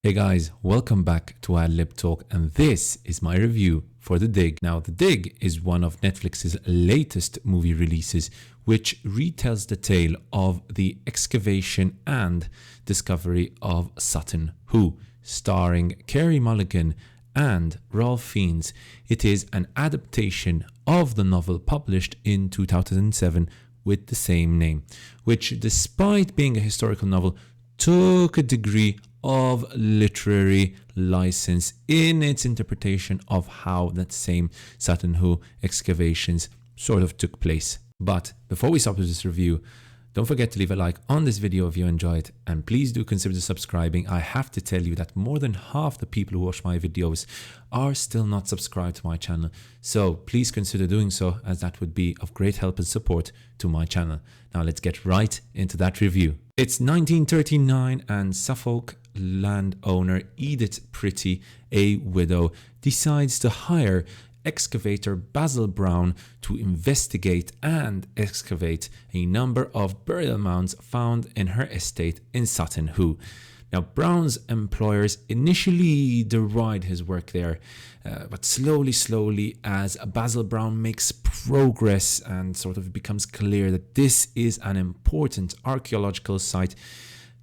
Hey guys, welcome back to Adlib Talk, and this is my review for The Dig. Now, The Dig is one of Netflix's latest movie releases, which retells the tale of the excavation and discovery of Sutton Hoo, starring Carey Mulligan and Ralph Fiennes. It is an adaptation of the novel published in 2007 with the same name, which, despite being a historical novel, took a degree of literary license in its interpretation of how that same Sutton Hoo excavations sort of took place. But before we start with this review, don't forget to leave a like on this video if you enjoyed, and please do consider subscribing. I have to tell you that more than half the people who watch my videos are still not subscribed to my channel, so please consider doing so, as that would be of great help and support to my channel. Now let's get right into that review. It's 1939 and Suffolk landowner Edith Pretty, a widow, decides to hire excavator Basil Brown to investigate and excavate a number of burial mounds found in her estate in Sutton Hoo. Now, Brown's employers initially deride his work there, but slowly, as Basil Brown makes progress and sort of becomes clear that this is an important archaeological site,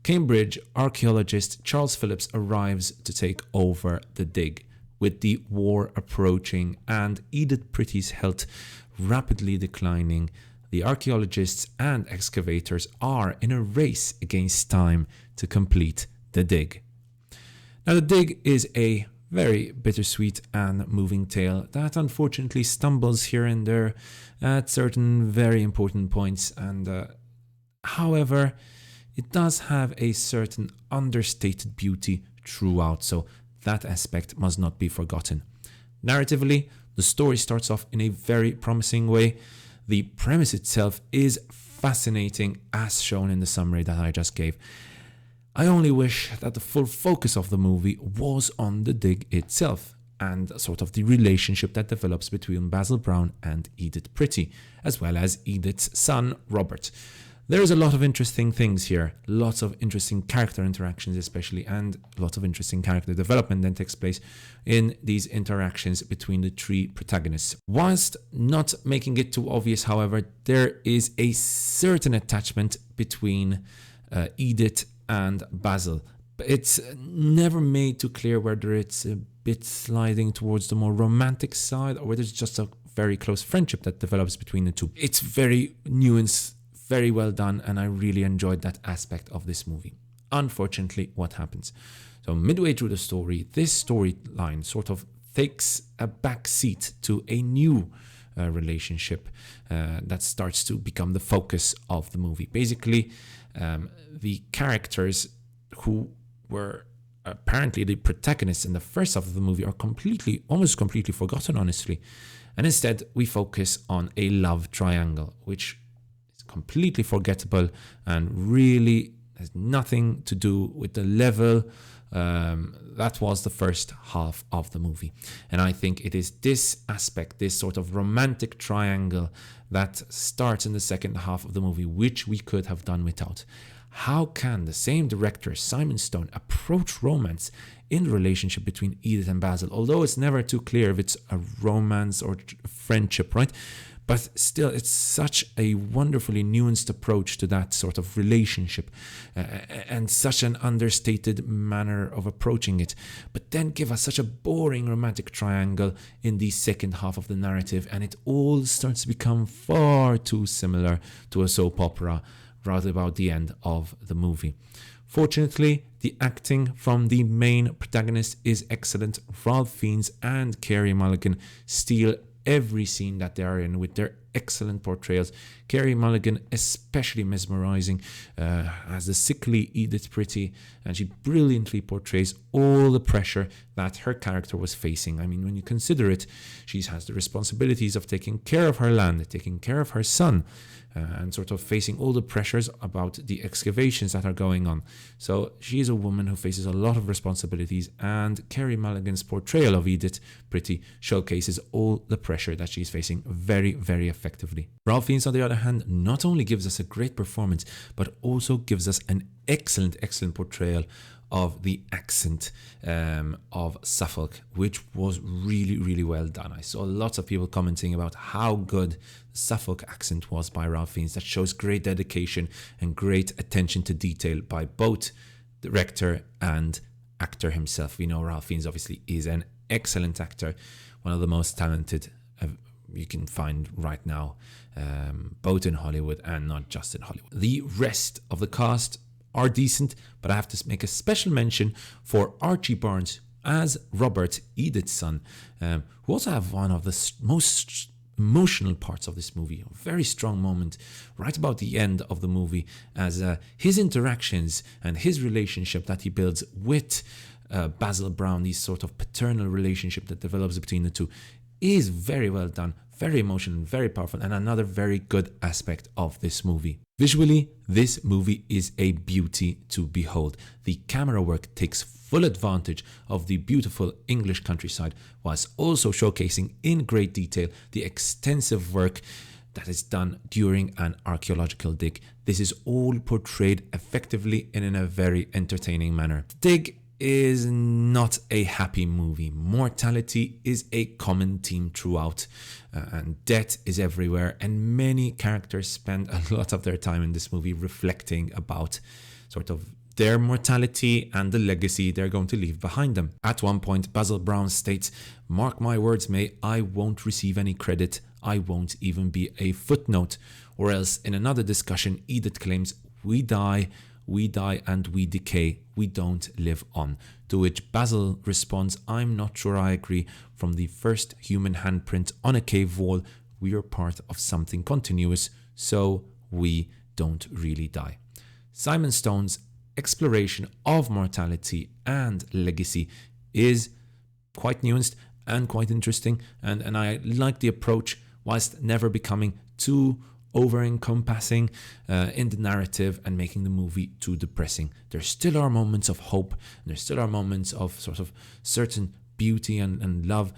Cambridge archaeologist Charles Phillips arrives to take over the dig. With the war approaching and Edith Pretty's health rapidly declining, the archaeologists and excavators are in a race against time to complete the dig. Now, the dig is a very bittersweet and moving tale that unfortunately stumbles here and there at certain very important points, and however, it does have a certain understated beauty throughout, so that aspect must not be forgotten. Narratively, the story starts off in a very promising way. The premise itself is fascinating, as shown in the summary that I just gave. I only wish that the full focus of the movie was on the dig itself and sort of the relationship that develops between Basil Brown and Edith Pretty, as well as Edith's son, Robert. There's a lot of interesting things here, lots of interesting character interactions especially, and lots of interesting character development that takes place in these interactions between the three protagonists. Whilst not making it too obvious, however, there is a certain attachment between Edith and Basil. It's never made too clear whether it's a bit sliding towards the more romantic side or whether it's just a very close friendship that develops between the two. It's very nuanced, very well done, and I really enjoyed that aspect of this movie. Unfortunately, what happens? So midway through the story, this storyline sort of takes a back seat to a new relationship that starts to become the focus of the movie. Basically, the characters who were apparently the protagonists in the first half of the movie are almost completely forgotten, honestly. And instead, we focus on a love triangle, which completely forgettable and really has nothing to do with the level that was the first half of the movie. And I think it is this aspect, this sort of romantic triangle that starts in the second half of the movie, which we could have done without. How can the same director, Simon Stone, approach romance in the relationship between Edith and Basil? Although it's never too clear if it's a romance or friendship, right? But still, it's such a wonderfully nuanced approach to that sort of relationship and such an understated manner of approaching it. But then give us such a boring romantic triangle in the second half of the narrative, and it all starts to become far too similar to a soap opera right about the end of the movie. Fortunately, the acting from the main protagonist is excellent. Ralph Fiennes and Carey Mulligan steal every scene that they are in with their excellent portrayals. Carey Mulligan especially mesmerizing as the sickly Edith Pretty, and she brilliantly portrays all the pressure that her character was facing. I mean, when you consider it, she has the responsibilities of taking care of her land, taking care of her son, and sort of facing all the pressures about the excavations that are going on. So she is a woman who faces a lot of responsibilities, and Carey Mulligan's portrayal of Edith Pretty showcases all the pressure that she's facing very, very effectively. Ralph Fiennes, on the other hand, not only gives us a great performance, but also gives us an excellent portrayal of the accent of Suffolk, which was really, really well done. I saw lots of people commenting about how good the Suffolk accent was by Ralph Fiennes. That shows great dedication and great attention to detail by both director and actor himself. We know Ralph Fiennes obviously is an excellent actor, one of the most talented you can find right now, both in Hollywood and not just in Hollywood. The rest of the cast are decent, but I have to make a special mention for Archie Barnes as Robert, Edith's son, who also have one of the most emotional parts of this movie. A very strong moment right about the end of the movie, as his interactions and his relationship that he builds with Basil Brown, this sort of paternal relationship that develops between the two, is very well done, very emotional, very powerful, and another very good aspect of this movie. Visually, this movie is a beauty to behold. The camera work takes full advantage of the beautiful English countryside, whilst also showcasing in great detail the extensive work that is done during an archaeological dig. This is all portrayed effectively and in a very entertaining manner. Dig is not a happy movie. Mortality is a common theme throughout, and death is everywhere, and many characters spend a lot of their time in this movie reflecting about sort of their mortality and the legacy they're going to leave behind them. At one point, Basil Brown states, "Mark my words, May, I won't receive any credit. I won't even be a footnote." Or else in another discussion, Edith claims, we die and we decay, we don't live on. To which Basil responds, "I'm not sure I agree. From the first human handprint on a cave wall, we are part of something continuous, so we don't really die." Simon Stone's exploration of mortality and legacy is quite nuanced and quite interesting, and I like the approach, whilst never becoming too over-encompassing in the narrative and making the movie too depressing. There still are moments of hope, and there still are moments of sort of certain beauty and love,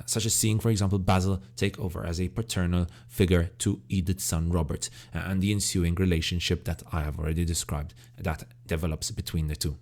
such as seeing, for example, Basil take over as a paternal figure to Edith's son Robert, and the ensuing relationship that I have already described that develops between the two.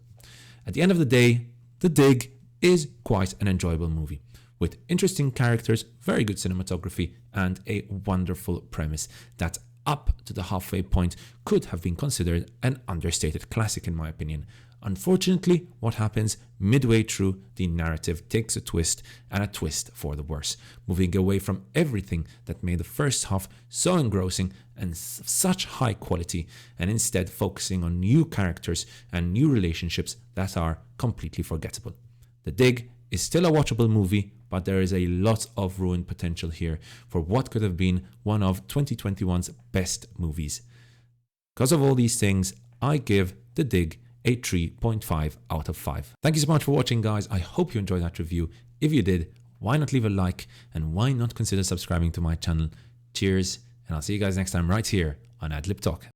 At the end of the day, The Dig is quite an enjoyable movie, with interesting characters, very good cinematography, and a wonderful premise that, up to the halfway point, could have been considered an understated classic in my opinion. Unfortunately, what happens midway through, the narrative takes a twist, and a twist for the worse, moving away from everything that made the first half so engrossing and such high quality, and instead focusing on new characters and new relationships that are completely forgettable. The Dig is still a watchable movie, but there is a lot of ruined potential here for what could have been one of 2021's best movies. Because of all these things, I give The Dig a 3.5 out of 5. Thank you so much for watching, guys. I hope you enjoyed that review. If you did, why not leave a like, and why not consider subscribing to my channel? Cheers, and I'll see you guys next time right here on Adlib Talk.